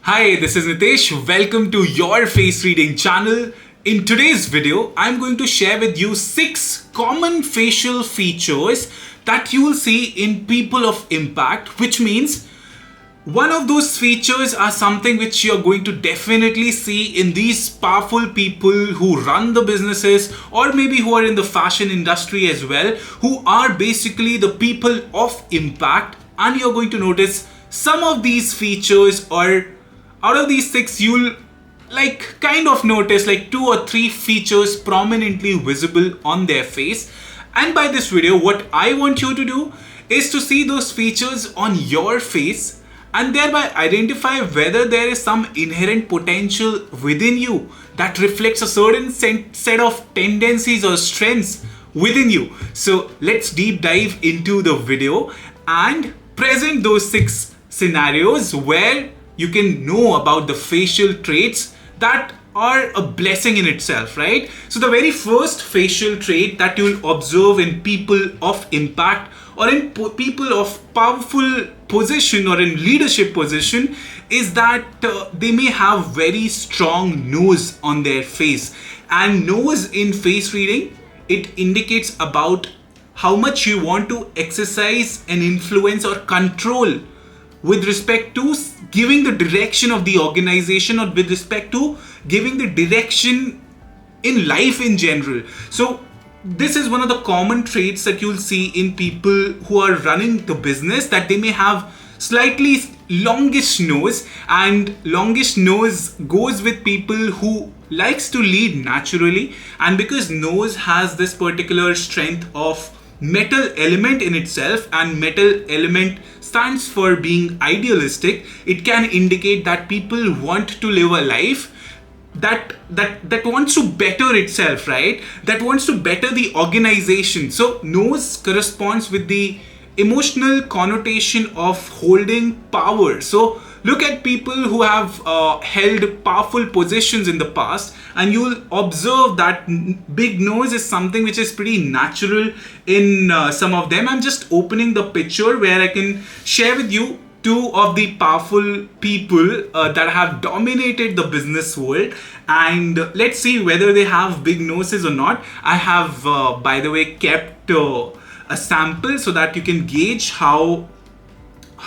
Hi, this is Nitesh. Welcome to your face reading channel. In today's video, I'm going to share with you 6 common facial features that you will see in people of impact, which means one of those features are something which you're going to definitely see in these powerful people who run the businesses or maybe who are in the fashion industry as well, who are basically the people of impact, and you're going to notice some of these features, or out of these 6 you'll kind of notice 2 or 3 features prominently visible on their face. And by this video, what I want you to do is to see those features on your face and thereby identify whether there is some inherent potential within you that reflects a certain set of tendencies or strengths within you. So let's deep dive into the video and present those 6 scenarios where you can know about the facial traits that are a blessing in itself, right? So the very first facial trait that you will observe in people of impact or in people of powerful position or in leadership position is that they may have very strong nose on their face. And nose in face reading, it indicates about how much you want to exercise an influence or control with respect to giving the direction of the organization, or with respect to giving the direction in life in general. So this is one of the common traits that you'll see in people who are running the business, that they may have slightly longish nose, and longish nose goes with people who likes to lead naturally. And because nose has this particular strength of metal element in itself, and metal element stands for being idealistic, it can indicate that people want to live a life that wants to better itself, right? That wants to better the organization. So nose corresponds with the emotional connotation of holding power. So look at people who have held powerful positions in the past, and you'll observe that big nose is something which is pretty natural in some of them. I'm just opening the picture where I can share with you 2 of the powerful people that have dominated the business world, and let's see whether they have big noses or not. I have, by the way, kept a sample so that you can gauge how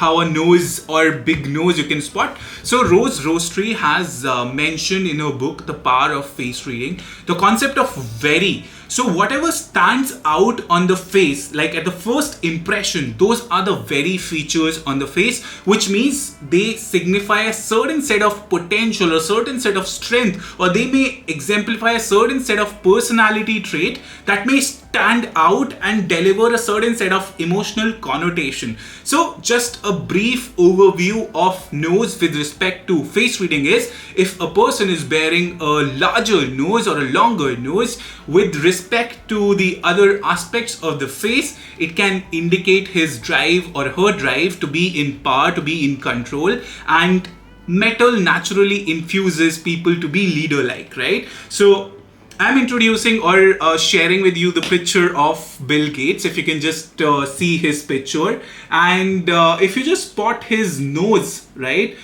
a nose or big nose you can spot. So Rose Roastery has mentioned in her book The Power of Face Reading the concept of very. So whatever stands out on the face, like at the first impression, those are the very features on the face, which means they signify a certain set of potential, a certain set of strength, or they may exemplify a certain set of personality trait that may stand out and deliver a certain set of emotional connotation. So just a brief overview of nose with respect to face reading is, if a person is bearing a larger nose or a longer nose with respect to the other aspects of the face, it can indicate his drive or her drive to be in power, to be in control. And metal naturally infuses people to be leader-like, right? So I'm introducing or sharing with you the picture of Bill Gates. If you can just see his picture, and if you just spot his nose, right?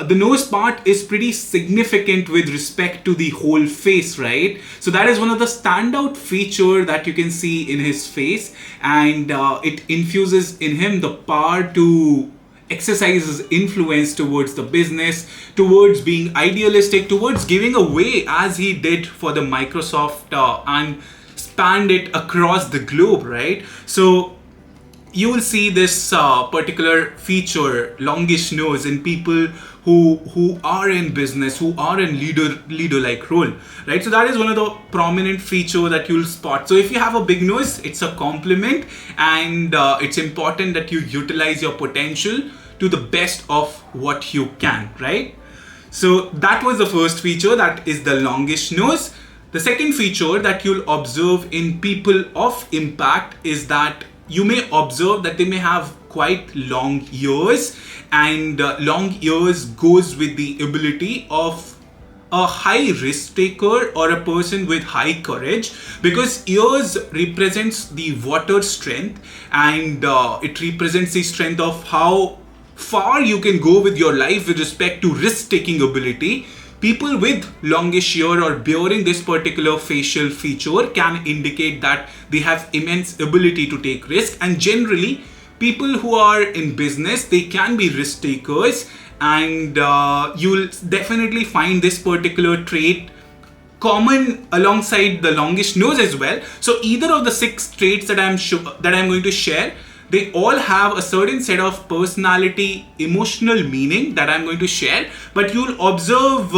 The nose part is pretty significant with respect to the whole face, right? So that is one of the standout feature that you can see in his face, and it infuses in him the power to exercises influence towards the business, towards being idealistic, towards giving away as he did for the Microsoft and spanned it across the globe, right? So you will see this particular feature, longish nose, in people who are in business, who are in leader-like role, right? So that is one of the prominent feature that you'll spot. So if you have a big nose, it's a compliment, and it's important that you utilize your potential to the best of what you can, right? So that was the first feature, that is the longish nose. The second feature that you'll observe in people of impact is that you may observe that they may have quite long ears, and long ears goes with the ability of a high risk taker or a person with high courage, because ears represents the water strength, and it represents the strength of how far you can go with your life with respect to risk-taking ability. People with longish ear or bearing this particular facial feature can indicate that they have immense ability to take risk, and generally people who are in business, they can be risk takers, and you'll definitely find this particular trait common alongside the longish nose as well. So either of the 6 traits that I'm going to share, they all have a certain set of personality, emotional meaning that I'm going to share. But you'll observe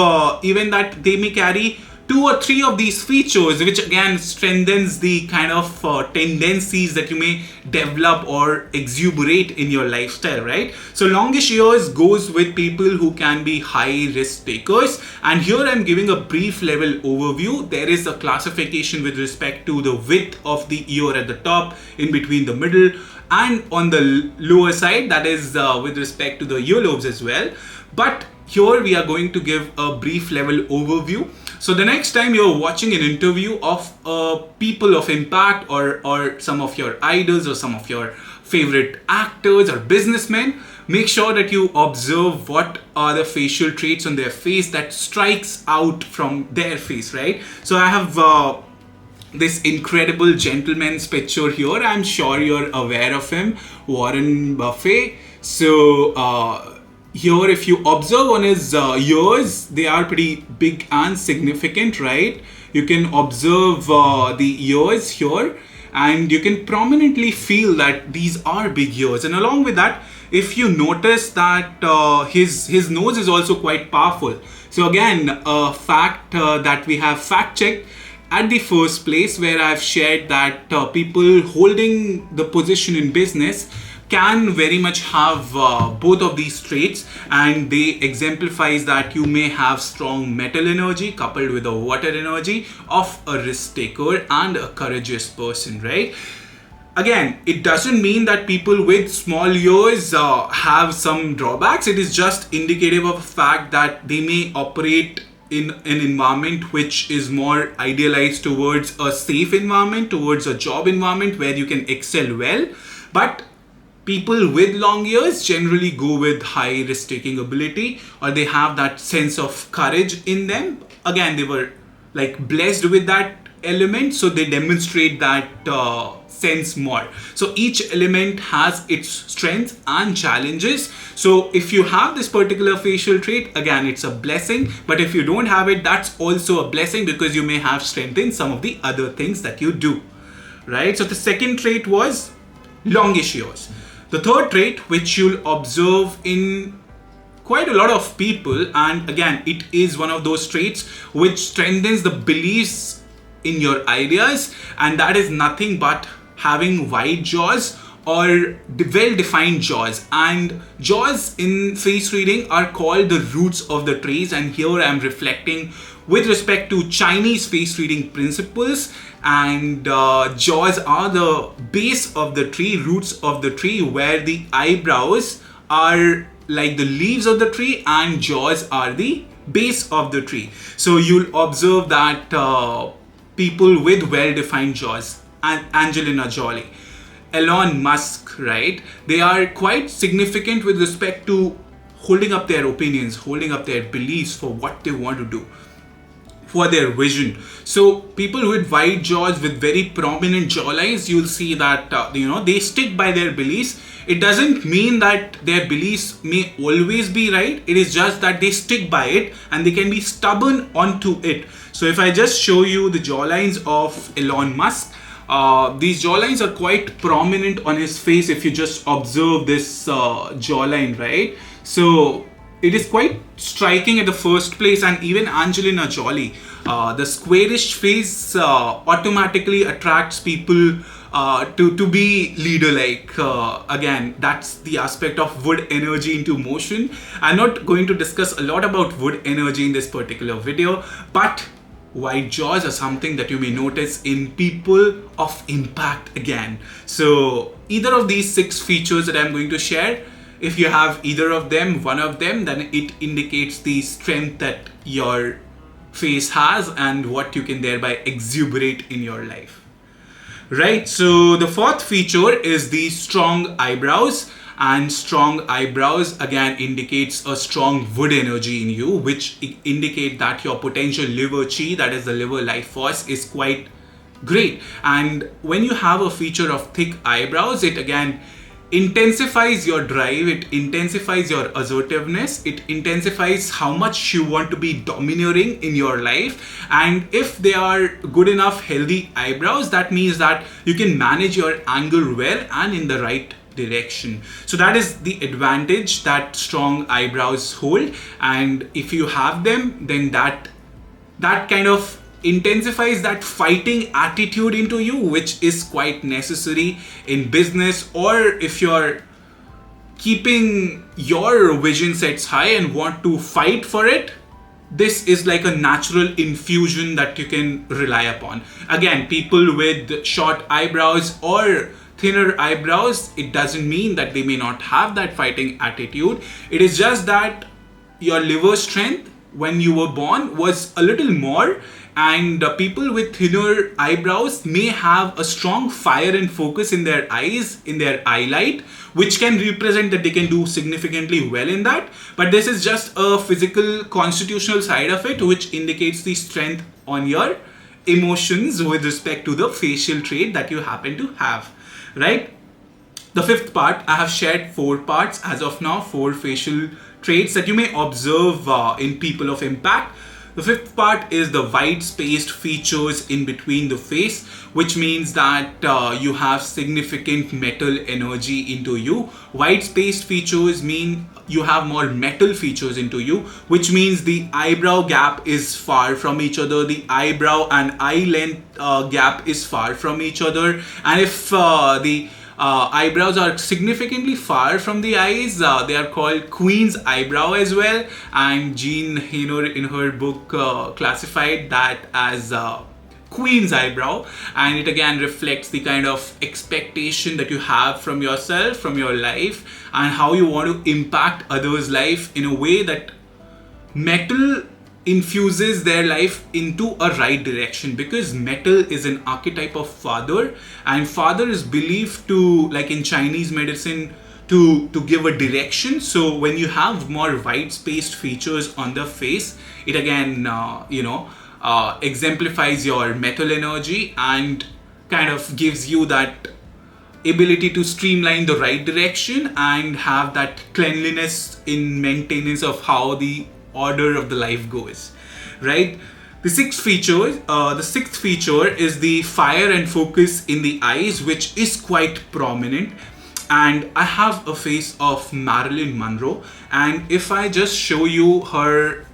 even that they may carry 2 or 3 of these features, which again strengthens the kind of tendencies that you may develop or exuberate in your lifestyle, right? So longish ears goes with people who can be high risk takers, and here I'm giving a brief level overview. There is a classification with respect to the width of the ear at the top, in between the middle, and on the lower side, that is with respect to the earlobes as well. But here we are going to give a brief level overview. So the next time you're watching an interview of people of impact, or some of your idols or some of your favorite actors or businessmen, make sure that you observe what are the facial traits on their face that strikes out from their face, right? So I have this incredible gentleman's picture here. I'm sure you're aware of him, Warren Buffett. So here, if you observe on his ears, they are pretty big and significant, right? You can observe the ears here, and you can prominently feel that these are big ears. And along with that, if you notice that his nose is also quite powerful. So again, a fact that we have fact checked at the first place, where I've shared that people holding the position in business can very much have both of these traits, and they exemplifies that you may have strong metal energy coupled with a water energy of a risk taker and a courageous person, right? Again, it doesn't mean that people with small ears have some drawbacks. It is just indicative of the fact that they may operate in an environment which is more idealized towards a safe environment, towards a job environment where you can excel well. But people with long ears generally go with high risk-taking ability, or they have that sense of courage in them. Again, they were like blessed with that element, so they demonstrate that sense more. So each element has its strengths and challenges. So if you have this particular facial trait, again, it's a blessing. But if you don't have it, that's also a blessing, because you may have strength in some of the other things that you do, right? So the second trait was longish ears. The third trait, which you'll observe in quite a lot of people, and again, it is one of those traits which strengthens the beliefs in your ideas, and that is nothing but having wide jaws or well-defined jaws. And jaws in face reading are called the roots of the trees, and here I am reflecting with respect to Chinese face reading principles. And jaws are the base of the tree, roots of the tree, where the eyebrows are like the leaves of the tree and jaws are the base of the tree. So you'll observe that people with well-defined jaws, and Angelina Jolie, Elon Musk, right? They are quite significant with respect to holding up their opinions, holding up their beliefs for what they want to do, for their vision. So people with wide jaws, with very prominent jawlines, you'll see that they stick by their beliefs. It doesn't mean that their beliefs may always be right. It is just that they stick by it and they can be stubborn onto it. So if I just show you the jawlines of Elon Musk, these jawlines are quite prominent on his face if you just observe this jawline, right? So it is quite striking at the first place. And even Angelina Jolie, the squarish face automatically attracts people to be leader-like. Again, that's the aspect of wood energy into motion. I'm not going to discuss a lot about wood energy in this particular video, but wide jaws are something that you may notice in people of impact again. So either of these 6 features that I'm going to share, if you have either of them, one of them, then it indicates the strength that your face has and what you can thereby exuberate in your life. Right, so the fourth feature is the strong eyebrows. And strong eyebrows again indicates a strong wood energy in you, which indicate that your potential liver chi, that is the liver life force, is quite great. And when you have a feature of thick eyebrows, it again intensifies your drive, it intensifies your assertiveness, it intensifies how much you want to be domineering in your life. And if they are good enough healthy eyebrows, that means that you can manage your anger well and in the right direction. So that is the advantage that strong eyebrows hold. And if you have them, then that kind of intensifies that fighting attitude into you, which is quite necessary in business, or if you're keeping your vision sets high and want to fight for it. This is like a natural infusion that you can rely upon. Again, people with short eyebrows or thinner eyebrows, it doesn't mean that they may not have that fighting attitude. It is just that your liver strength when you were born was a little more, and people with thinner eyebrows may have a strong fire and focus in their eyes, in their eyelight, which can represent that they can do significantly well in that. But this is just a physical constitutional side of it, which indicates the strength on your emotions with respect to the facial trait that you happen to have, right? The fifth part, I have shared 4 parts as of now, 4 facial traits that you may observe in people of impact. The fifth part is the wide spaced features in between the face, which means that you have significant metal energy into you. Wide spaced features mean you have more metal features into you, which means the eyebrow gap is far from each other, the eyebrow and eye length gap is far from each other. And if the eyebrows are significantly far from the eyes, they are called queen's eyebrow as well. And Jean Haynor in her book classified that as queen's eyebrow, and it again reflects the kind of expectation that you have from yourself, from your life, and how you want to impact others' life in a way that metal infuses their life into a right direction, because metal is an archetype of father, and father is believed to, like in Chinese medicine, to give a direction. So when you have more wide spaced features on the face, it again exemplifies your metal energy and kind of gives you that ability to streamline the right direction and have that cleanliness in maintenance of how the order of the life goes, right? The sixth feature is the fire and focus in the eyes, which is quite prominent. And I have a face of Marilyn Monroe, and if I just show you her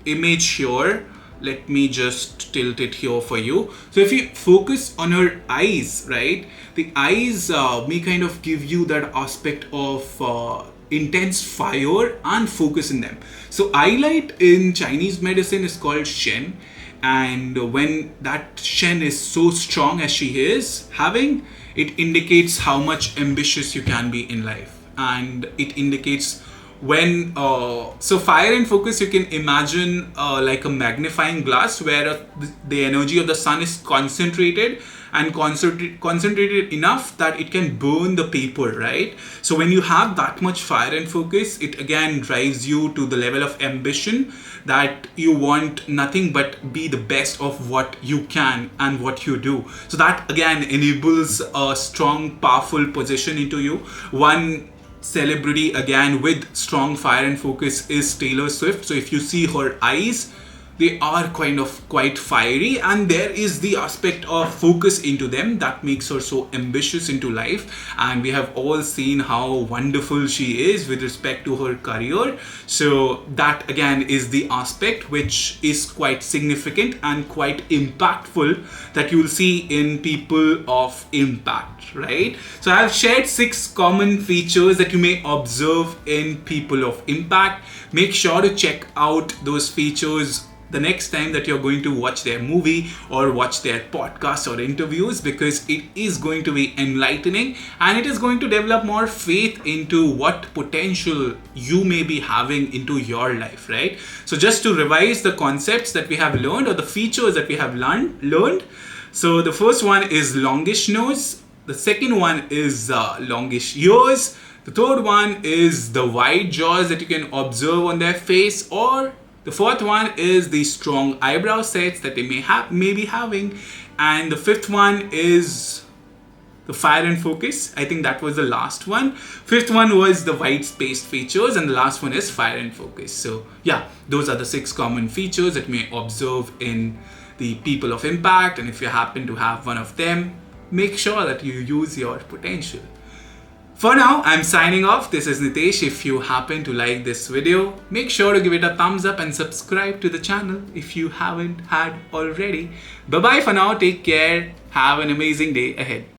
image here, let me just tilt it here for you. So if you focus on her eyes, right, the eyes may kind of give you that aspect of intense fire and focus in them. So eyelight in Chinese medicine is called Shen, and when that Shen is so strong as she is having, it indicates how much ambitious you can be in life, and it indicates when so fire and focus, you can imagine like a magnifying glass where the energy of the sun is concentrated and concentrated enough that it can burn the paper, right? So when you have that much fire and focus, it again drives you to the level of ambition that you want nothing but be the best of what you can and what you do. So that again enables a strong, powerful position into you. One celebrity again with strong fire and focus is Taylor Swift. So if you see her eyes, they are kind of quite fiery, and there is the aspect of focus into them that makes her so ambitious into life. And we have all seen how wonderful she is with respect to her career. So that again is the aspect which is quite significant and quite impactful that you will see in people of impact, right? So I have shared 6 common features that you may observe in people of impact. Make sure to check out those features the next time that you're going to watch their movie or watch their podcast or interviews, because it is going to be enlightening and it is going to develop more faith into what potential you may be having into your life, right? So just to revise the concepts that we have learned, or the features that we have learned. So the first one is longish nose. The second one is longish ears. The third one is the wide jaws that you can observe on their face, or the fourth one is the strong eyebrow sets that they may be having, and the fifth one is the fire and focus. I think that was the last one. Fifth one was the white spaced features, and the last one is fire and focus. So yeah, those are the 6 common features that you may observe in the people of impact, and if you happen to have one of them, make sure that you use your potential. For now, I'm signing off. This is Nitesh. If you happen to like this video, make sure to give it a thumbs up and subscribe to the channel if you haven't had already. Bye bye for now. Take care. Have an amazing day ahead.